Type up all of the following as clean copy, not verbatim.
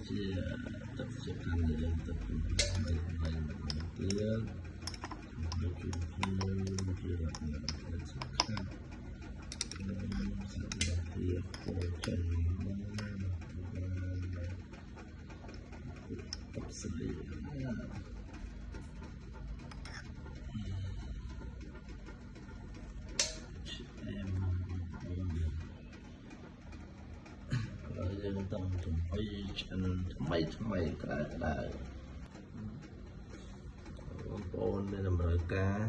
ជាទឹកជាកាន់តែយើងទឹកពីហើយទៀតដូចជាជាសំខាន់សម្រាប់ទីពោចេញទឹកស្រីយើងต้องចំហុយឆ្អិនថ្មីក្តៅបងប្អូនមានតម្រូវការ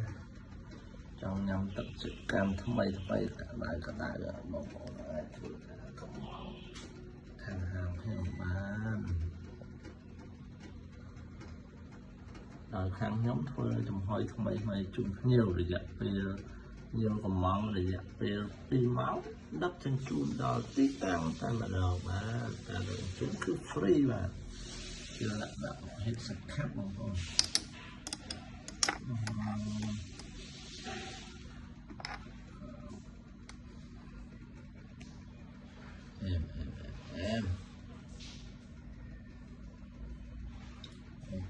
ចង់ញ៉ាំទឹកជាកាន់ថ្មីក្តៅបងប្អូនអាចធ្វើការកំងខាងហាងខ្ញុំបានដល់ខាងខ្ញុំធ្វើចំហុយថ្មីជូនភ្ញៀវរយៈពេលយើងកំងរយៈពេល2 ម៉ោងដឹកជញ្ជូនដល់ទីតាំងតែម្ដងបាទការដឹកជញ្ជូនគឺ free បាទជាលក្ខណៈហេតុសង្ឃឹមបងប្អូនខ្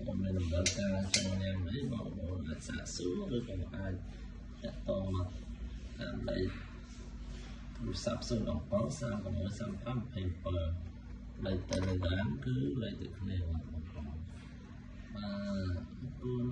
ញុំមានដំណើរការចង់ញ៉ាំអីបងប្អូនអាចសាកសួរឬក៏អាចតាក់ទងមកតាមលេខទូរស័ព្ទ017 36 35 27លេខ Telegram គឺលេខដូចគ្នាបងប្អូនបាទអរគុណ